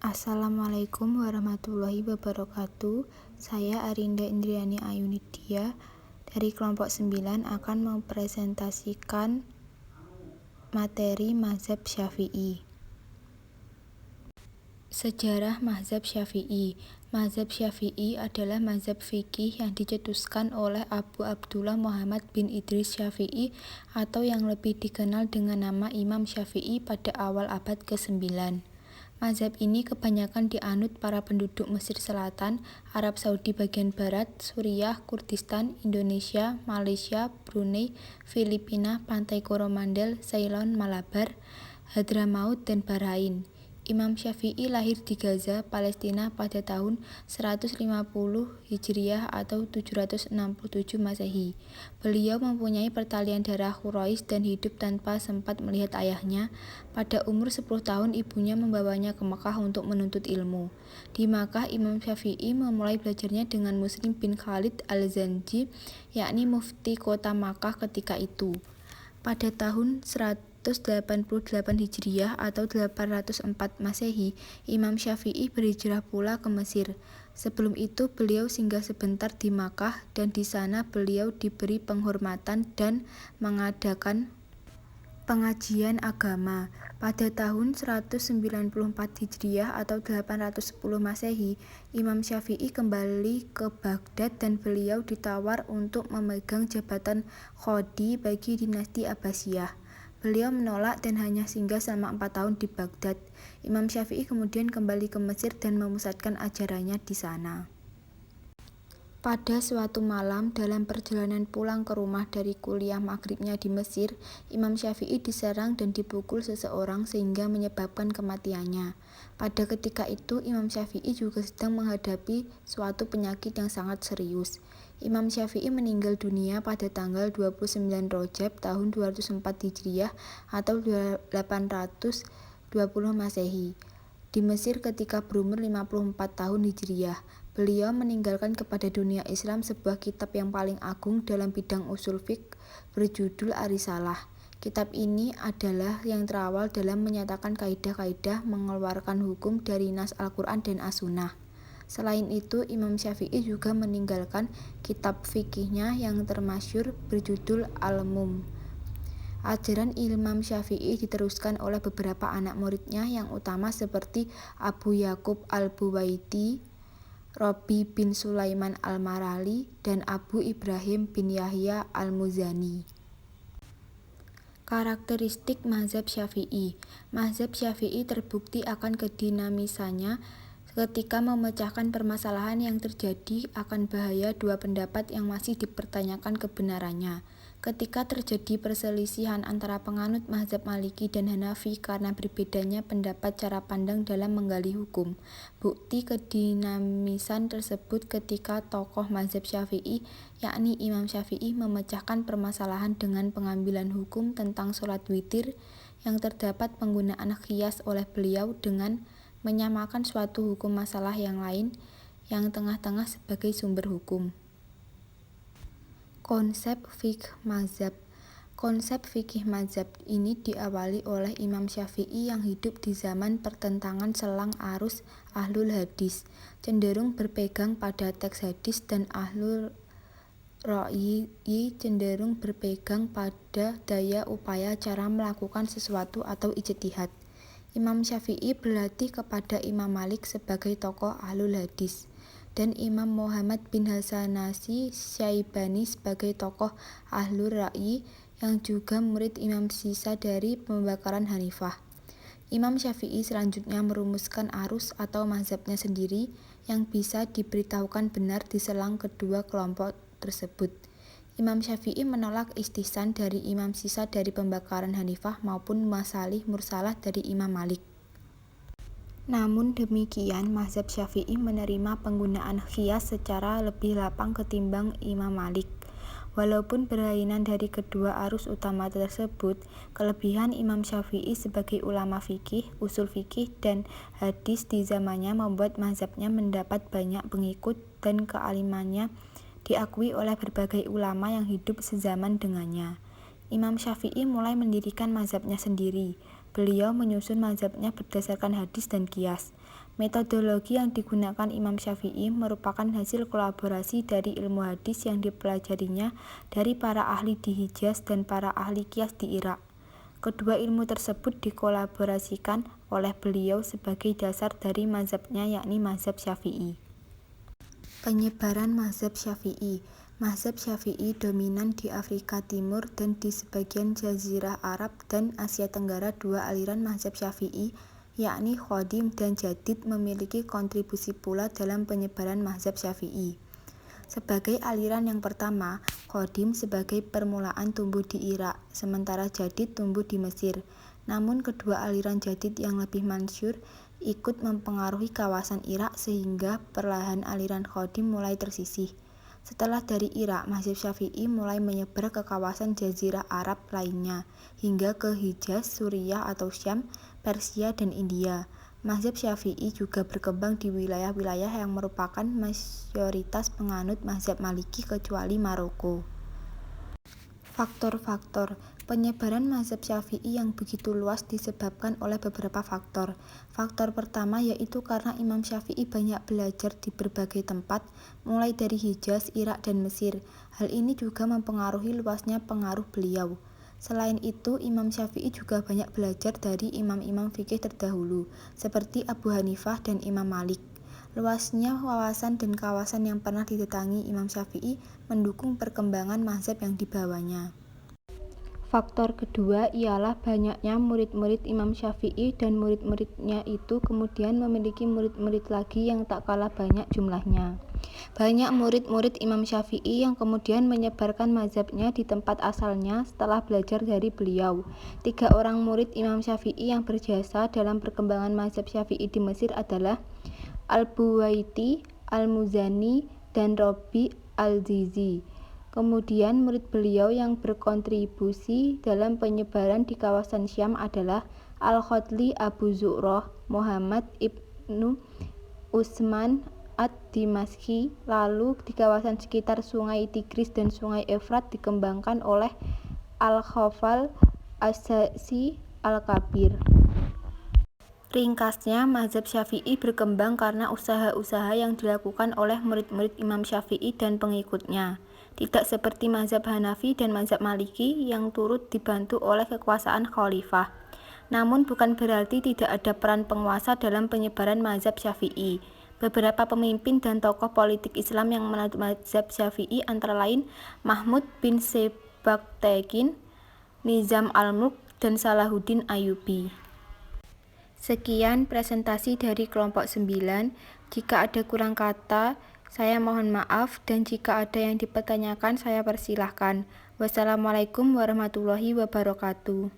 Assalamualaikum warahmatullahi wabarakatuh. Saya Arinda Indriani Ayunidia dari kelompok 9 akan mempresentasikan materi Mazhab Syafi'i. Sejarah Mazhab Syafi'i. Mazhab Syafi'i adalah mazhab fikih yang dicetuskan oleh Abu Abdullah Muhammad bin Idris Syafi'i atau yang lebih dikenal dengan nama Imam Syafi'i pada awal abad ke-9. Mazhab ini kebanyakan dianut para penduduk Mesir Selatan, Arab Saudi bagian barat, Suriah, Kurdistan, Indonesia, Malaysia, Brunei, Filipina, Pantai Coromandel, Ceylon, Malabar, Hadramaut, dan Bahrain. Imam Syafi'i lahir di Gaza, Palestina pada tahun 150 Hijriah atau 767 Masehi. Beliau mempunyai pertalian darah Quraisy dan hidup tanpa sempat melihat ayahnya. Pada umur 10 tahun ibunya membawanya ke Makkah untuk menuntut ilmu. Di Makkah, Imam Syafi'i memulai belajarnya dengan Muslim bin Khalid al-Zanji, yakni mufti kota Makkah ketika itu. Pada tahun 188 Hijriah atau 804 Masehi, Imam Syafi'i berhijrah pula ke Mesir. Sebelum itu beliau singgah sebentar di Makkah dan di sana beliau diberi penghormatan dan mengadakan pengajian agama. Pada tahun 194 Hijriah atau 810 Masehi, Imam Syafi'i kembali ke Baghdad dan beliau ditawar untuk memegang jabatan qadhi bagi dinasti Abbasiyah. Beliau menolak dan hanya singgah selama 4 tahun di Baghdad. Imam Syafi'i kemudian kembali ke Mesir dan memusatkan ajarannya di sana. Pada suatu malam, dalam perjalanan pulang ke rumah dari kuliah maghribnya di Mesir, Imam Syafi'i diserang dan dipukul seseorang sehingga menyebabkan kematiannya. Pada ketika itu, Imam Syafi'i juga sedang menghadapi suatu penyakit yang sangat serius. Imam Syafi'i meninggal dunia pada tanggal 29 Rajab tahun 204 Hijriah atau 820 Masehi di Mesir ketika berumur 54 tahun Hijriah. Beliau meninggalkan kepada dunia Islam sebuah kitab yang paling agung dalam bidang usul fiqh berjudul Ar-Risalah. Kitab ini adalah yang terawal dalam menyatakan kaidah-kaidah mengeluarkan hukum dari nas Al-Quran dan As-Sunnah. Selain itu, Imam Syafi'i juga meninggalkan kitab fikihnya yang termasyhur berjudul Al-Mumm. Ajaran Imam Syafi'i diteruskan oleh beberapa anak muridnya yang utama seperti Abu Yaqub al-Buwaiti, Robi bin Sulaiman al-Marali, dan Abu Ibrahim bin Yahya al-Muzani. Karakteristik Mazhab Syafi'i. Mazhab Syafi'i terbukti akan kedinamisannya ketika memecahkan permasalahan yang terjadi akan bahaya dua pendapat yang masih dipertanyakan kebenarannya. Ketika terjadi perselisihan antara penganut mazhab Maliki dan Hanafi karena berbedanya pendapat cara pandang dalam menggali hukum. Bukti kedinamisan tersebut ketika tokoh mazhab Syafi'i, yakni Imam Syafi'i, memecahkan permasalahan dengan pengambilan hukum tentang sholat witir yang terdapat penggunaan qiyas oleh beliau dengan menyamakan suatu hukum masalah yang lain yang tengah-tengah sebagai sumber hukum. Konsep fiqh mazhab. Konsep fikih mazhab ini diawali oleh Imam Syafi'i yang hidup di zaman pertentangan selang arus ahlul hadis, cenderung berpegang pada teks hadis, dan ahlul ra'yi cenderung berpegang pada daya upaya cara melakukan sesuatu atau ijtihad. Imam Syafi'i berlatih kepada Imam Malik sebagai tokoh ahlul hadis dan Imam Muhammad bin Hasanasi Syaibani sebagai tokoh ahlul ra'yi yang juga murid Imam sisa dari pembakaran Hanifah. Imam Syafi'i selanjutnya merumuskan arus atau mazhabnya sendiri yang bisa diberitahukan benar di selang kedua kelompok tersebut. Imam Syafi'i menolak istihsan dari Imam sisa dari pembakaran Hanifah maupun masalih mursalah dari Imam Malik. Namun demikian, mazhab Syafi'i menerima penggunaan qiyas secara lebih lapang ketimbang Imam Malik. Walaupun berlainan dari kedua arus utama tersebut, kelebihan Imam Syafi'i sebagai ulama fikih, usul fikih, dan hadis di zamannya membuat mazhabnya mendapat banyak pengikut dan kealimannya diakui oleh berbagai ulama yang hidup sezaman dengannya. Imam Syafi'i mulai mendirikan mazhabnya sendiri. Beliau menyusun mazhabnya berdasarkan hadis dan qiyas. Metodologi yang digunakan Imam Syafi'i merupakan hasil kolaborasi dari ilmu hadis yang dipelajarinya dari para ahli di Hijaz dan para ahli qiyas di Irak. Kedua ilmu tersebut dikolaborasikan oleh beliau sebagai dasar dari mazhabnya, yakni mazhab Syafi'i. Penyebaran mazhab Syafi'i. Mazhab Syafi'i dominan di Afrika Timur dan di sebagian Jazirah Arab dan Asia Tenggara. Dua aliran mazhab Syafi'i, yakni Qadim dan Jadid, memiliki kontribusi pula dalam penyebaran mazhab Syafi'i. Sebagai aliran yang pertama, Qadim sebagai permulaan tumbuh di Irak, sementara Jadid tumbuh di Mesir. Namun kedua aliran Jadid yang lebih masyhur ikut mempengaruhi kawasan Irak sehingga perlahan aliran Qadim mulai tersisih. Setelah dari Irak, mazhab Syafi'i mulai menyebar ke kawasan Jazirah Arab lainnya, hingga ke Hijaz, Suriah atau Syam, Persia, dan India. Mazhab Syafi'i juga berkembang di wilayah-wilayah yang merupakan mayoritas penganut mazhab Maliki kecuali Maroko. Faktor-faktor penyebaran mazhab Syafi'i yang begitu luas disebabkan oleh beberapa faktor. Faktor pertama yaitu karena Imam Syafi'i banyak belajar di berbagai tempat, mulai dari Hijaz, Irak, dan Mesir. Hal ini juga mempengaruhi luasnya pengaruh beliau. Selain itu, Imam Syafi'i juga banyak belajar dari imam-imam fikih terdahulu, seperti Abu Hanifah dan Imam Malik. Luasnya wawasan dan kawasan yang pernah didatangi Imam Syafi'i mendukung perkembangan mazhab yang dibawanya. Faktor kedua ialah banyaknya murid-murid Imam Syafi'i dan murid-muridnya itu kemudian memiliki murid-murid lagi yang tak kalah banyak jumlahnya. Banyak murid-murid Imam Syafi'i yang kemudian menyebarkan mazhabnya di tempat asalnya setelah belajar dari beliau. 3 orang murid Imam Syafi'i yang berjasa dalam perkembangan mazhab Syafi'i di Mesir adalah Al-Buwaiti, Al-Muzani, dan Robi Al-Zizi. Kemudian murid beliau yang berkontribusi dalam penyebaran di kawasan Syam adalah Al-Khotli, Abu Zu'roh, Muhammad ibnu Utsman ad-Dimashqi. Lalu di kawasan sekitar Sungai Tigris dan Sungai Efrat dikembangkan oleh Al-Khafal As-Sa'si Al-Kabir. Ringkasnya, mazhab Syafi'i berkembang karena usaha-usaha yang dilakukan oleh murid-murid Imam Syafi'i dan pengikutnya. Tidak seperti mazhab Hanafi dan mazhab Maliki yang turut dibantu oleh kekuasaan khalifah. Namun bukan berarti tidak ada peran penguasa dalam penyebaran mazhab Syafi'i. Beberapa pemimpin dan tokoh politik Islam yang menanut mazhab Syafi'i antara lain Mahmud bin Sebaktekin, Nizam al-Mulk, dan Salahuddin Ayyubi. Sekian presentasi dari kelompok 9. Jika ada kurang kata, saya mohon maaf, dan jika ada yang dipertanyakan, saya persilahkan. Wassalamualaikum warahmatullahi wabarakatuh.